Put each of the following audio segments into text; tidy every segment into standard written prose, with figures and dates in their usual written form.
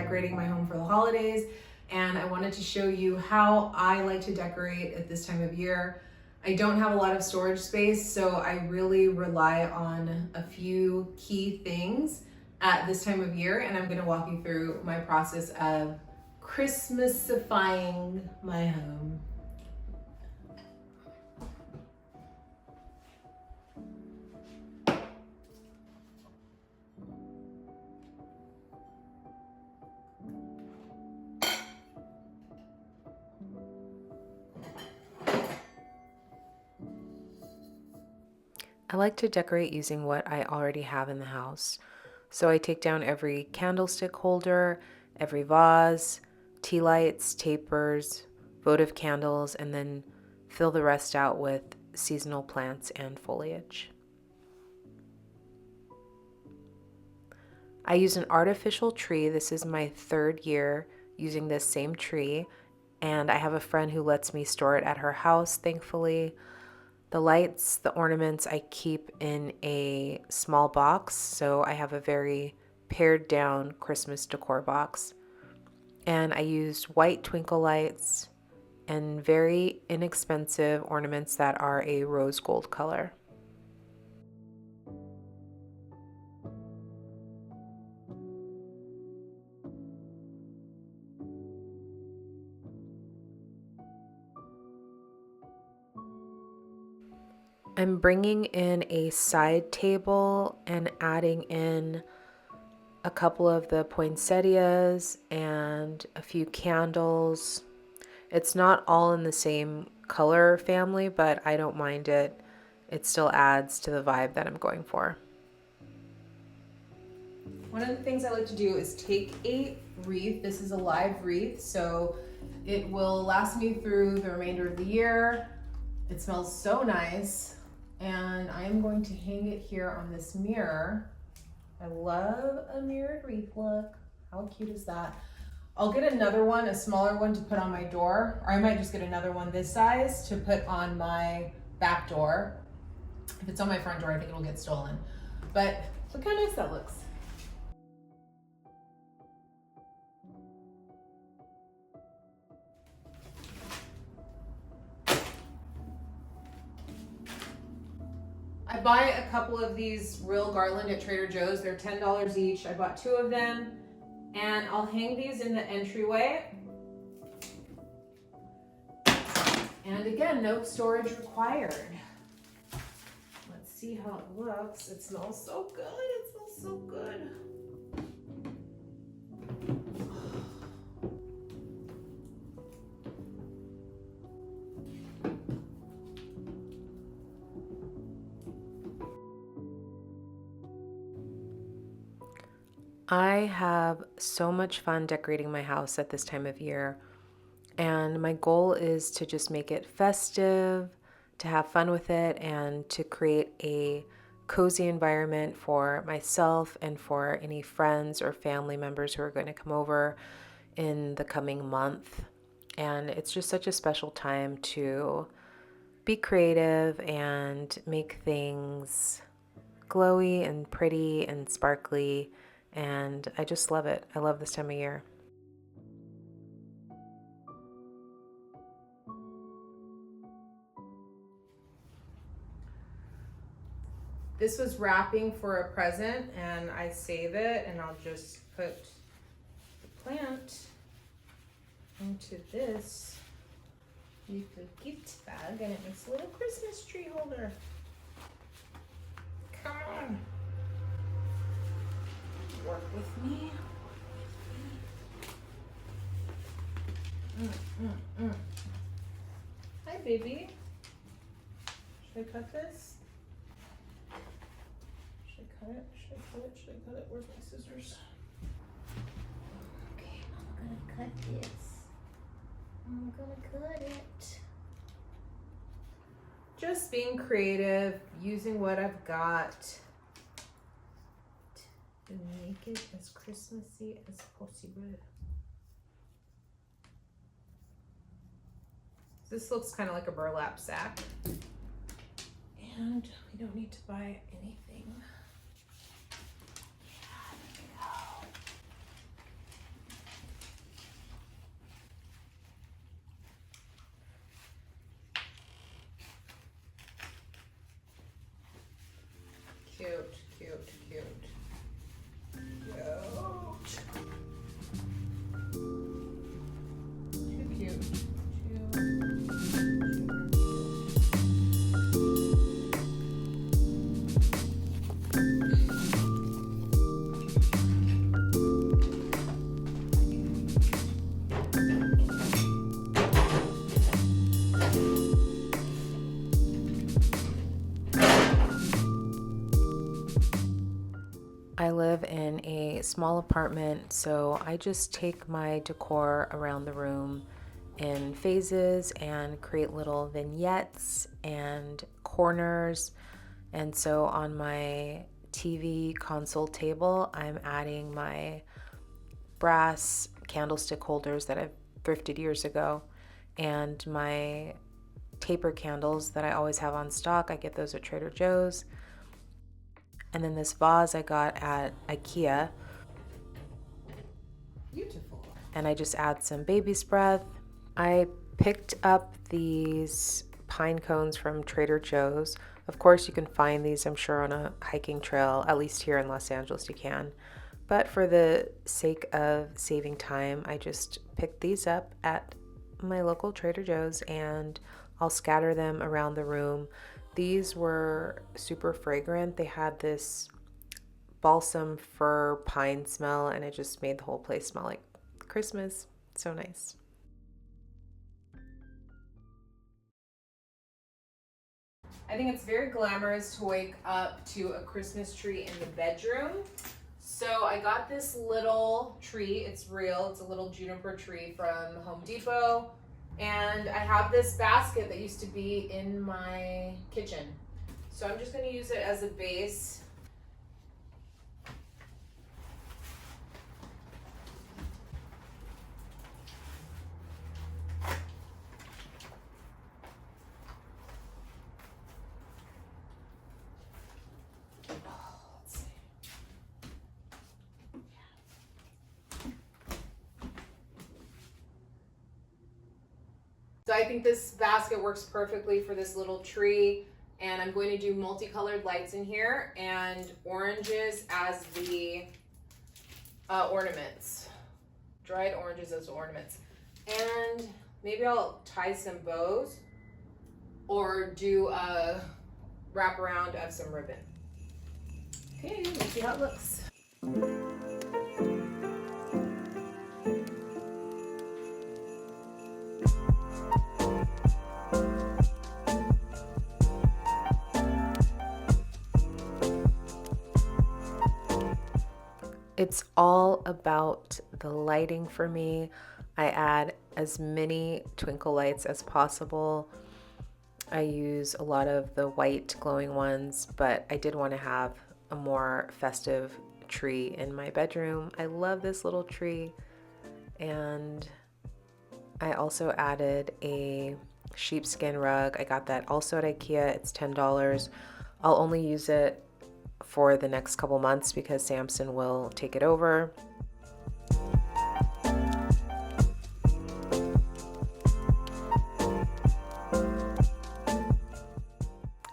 decorating my home for the holidays, and I wanted to show you how I like to decorate at this time of year. I don't have a lot of storage space, so I really rely on a few key things at this time of year, and I'm going to walk you through my process of Christmasifying my home. I like to decorate using what I already have in the house. So I take down every candlestick holder, every vase, tea lights, tapers, votive candles, and then fill the rest out with seasonal plants and foliage. I use an artificial tree. This is my 3rd year using this same tree, and I have a friend who lets me store it at her house, thankfully. The lights, the ornaments I keep in a small box, so I have a very pared down Christmas decor box. And I used white twinkle lights and very inexpensive ornaments that are a rose gold color. I'm bringing in a side table and adding in a couple of the poinsettias and a few candles. It's not all in the same color family, but I don't mind it. It still adds to the vibe that I'm going for. One of the things I like to do is take a wreath. This is a live wreath, so it will last me through the remainder of the year. It smells so nice. And I'm going to hang it here on this mirror. I love a mirrored wreath look. How cute is that? I'll get another one, a smaller one to put on my door, or I might just get another one this size to put on my back door. If it's on my front door, I think it'll get stolen. But look how nice that looks. I buy a couple of these real Garland at Trader Joe's. They're $10 each. I bought 2 of them, and I'll hang these in the entryway. And again, no storage required. Let's see how it looks. It smells so good. It smells so good. I have so much fun decorating my house at this time of year, and my goal is to just make it festive, to have fun with it, and to create a cozy environment for myself and for any friends or family members who are going to come over in the coming month. And it's just such a special time to be creative and make things glowy and pretty and sparkly. And I just love it. I love this time of year. This was wrapping for a present, and I save it, and I'll just put the plant into this little gift bag, and it makes a little Christmas tree holder. Come on. Work with me. Hi, baby. Should I cut this? Should I cut it? Should I cut it? Should I cut it? Where's my scissors? Okay, I'm gonna cut this. I'm gonna cut it. Just being creative, using what I've got to make it as Christmassy as possible. This looks kind of like a burlap sack. And we don't need to buy anything. Yeah, there we go. Cute, cute, cute. Cute. Too cute. I live in a small apartment, so I just take my decor around the room in phases and create little vignettes and corners. And so on my TV console table, I'm adding my brass candlestick holders that I've thrifted years ago, and my taper candles that I always have on stock. I get those at Trader Joe's. And then this vase I got at IKEA. Beautiful. And I just add some baby's breath. I picked up these pine cones from Trader Joe's. Of course, you can find these, I'm sure, on a hiking trail, at least here in Los Angeles you can. But for the sake of saving time, I just picked these up at my local Trader Joe's, and I'll scatter them around the room. These were super fragrant. They had this balsam fir pine smell, and it just made the whole place smell like Christmas. So nice. I think it's very glamorous to wake up to a Christmas tree in the bedroom. So I got this little tree. It's real. It's a little juniper tree from Home Depot. And I have this basket that used to be in my kitchen. So I'm just going to use it as a base. So I think this basket works perfectly for this little tree, and I'm going to do multicolored lights in here and oranges as the ornaments, dried oranges as ornaments. And maybe I'll tie some bows or do a wraparound of some ribbon. Okay, let's see how it looks. It's all about the lighting for me. I add as many twinkle lights as possible. I use a lot of the white glowing ones, but I did want to have a more festive tree in my bedroom. I love this little tree. And I also added a sheepskin rug. I got that also at IKEA. It's $10. I'll only use it for the next couple months because Samson will take it over.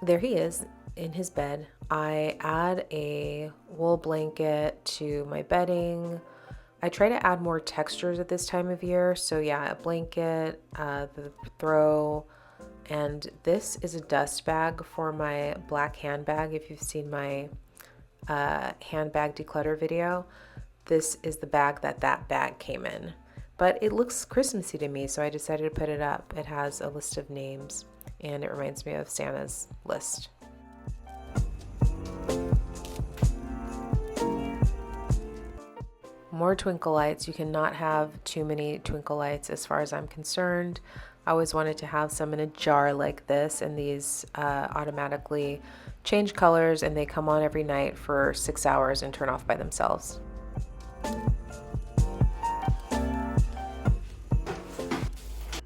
There he is in his bed. I add a wool blanket to my bedding. I try to add more textures at this time of year. So yeah, a blanket, the throw, and this is a dust bag for my black handbag. If you've seen my handbag declutter video, this is the bag that bag came in. But it looks Christmassy to me, so I decided to put it up. It has a list of names, and it reminds me of Santa's list. More twinkle lights. You cannot have too many twinkle lights as far as I'm concerned. I always wanted to have some in a jar like this, and these automatically change colors, and they come on every night for 6 hours and turn off by themselves.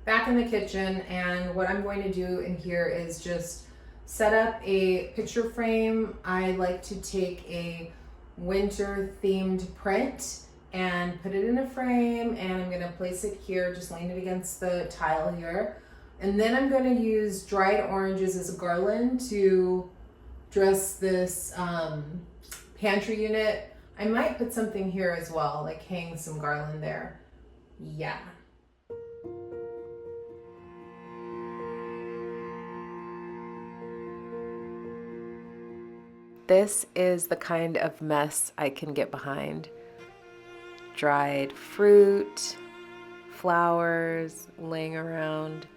Back in the kitchen, and what I'm going to do in here is just set up a picture frame. I like to take a winter themed print and put it in a frame, and I'm going to place it here, just laying it against the tile here. And then I'm going to use dried oranges as a garland to dress this pantry unit. I might put something here as well, like hang some garland there. Yeah. This is the kind of mess I can get behind. Dried fruit, flowers laying around.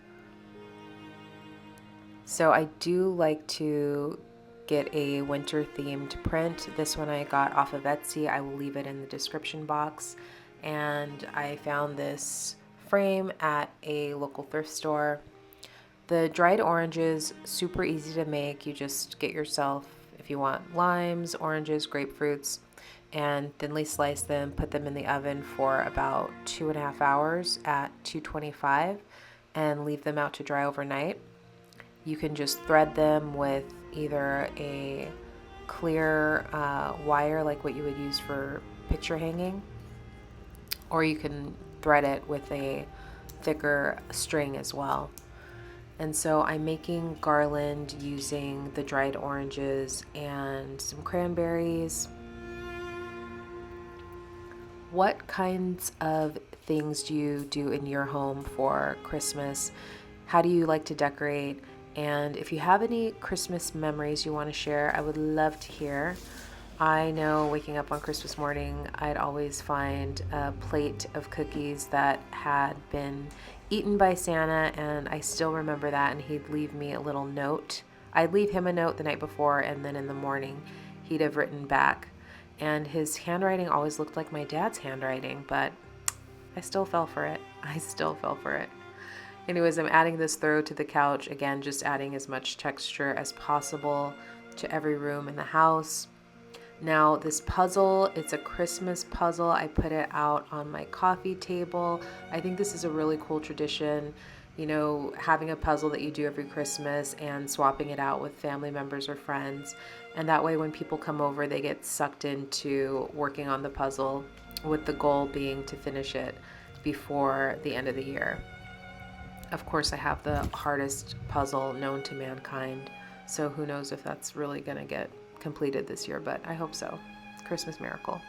So I do like to get a winter themed print. This one I got off of Etsy. I will leave it in the description box. And I found this frame at a local thrift store. The dried oranges, super easy to make. You just get yourself, if you want, limes, oranges, grapefruits, and thinly slice them, put them in the oven for about 2.5 hours at 225 and leave them out to dry overnight. You can just thread them with either a clear wire like what you would use for picture hanging, or you can thread it with a thicker string as well. And so I'm making garland using the dried oranges and some cranberries. What kinds of things do you do in your home for Christmas? How do you like to decorate? And if you have any Christmas memories you want to share, I would love to hear. I know waking up on Christmas morning, I'd always find a plate of cookies that had been eaten by Santa, and I still remember that, and he'd leave me a little note. I'd leave him a note the night before, and then in the morning he'd have written back. And his handwriting always looked like my dad's handwriting, but I still fell for it. Anyways, I'm adding this throw to the couch. Again, just adding as much texture as possible to every room in the house. Now this puzzle, it's a Christmas puzzle. I put it out on my coffee table. I think this is a really cool tradition, you know, having a puzzle that you do every Christmas and swapping it out with family members or friends. And that way when people come over, they get sucked into working on the puzzle, with the goal being to finish it before the end of the year. Of course, I have the hardest puzzle known to mankind, so who knows if that's really gonna get completed this year, but I hope so. Christmas miracle.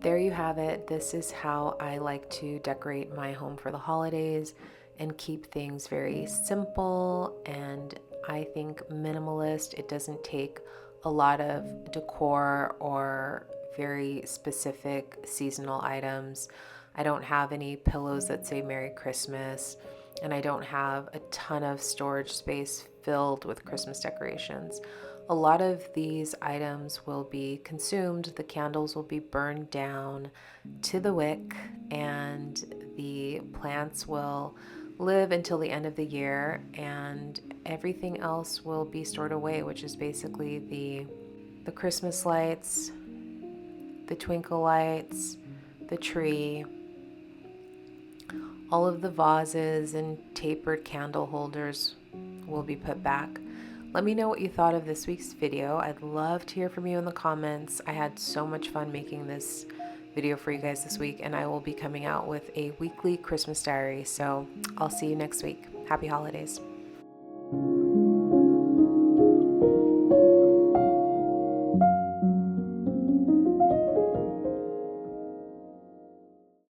There you have it. This is how I like to decorate my home for the holidays and keep things very simple and I think minimalist. It doesn't take a lot of decor or very specific seasonal items. I don't have any pillows that say Merry Christmas, and I don't have a ton of storage space filled with Christmas decorations. A lot of these items will be consumed, the candles will be burned down to the wick, and the plants will live until the end of the year, and everything else will be stored away, which is basically the Christmas lights, the twinkle lights, the tree, all of the vases and tapered candle holders will be put back. Let me know what you thought of this week's video. I'd love to hear from you in the comments. I had so much fun making this video for you guys this week, and I will be coming out with a weekly Christmas diary. So I'll see you next week. Happy holidays.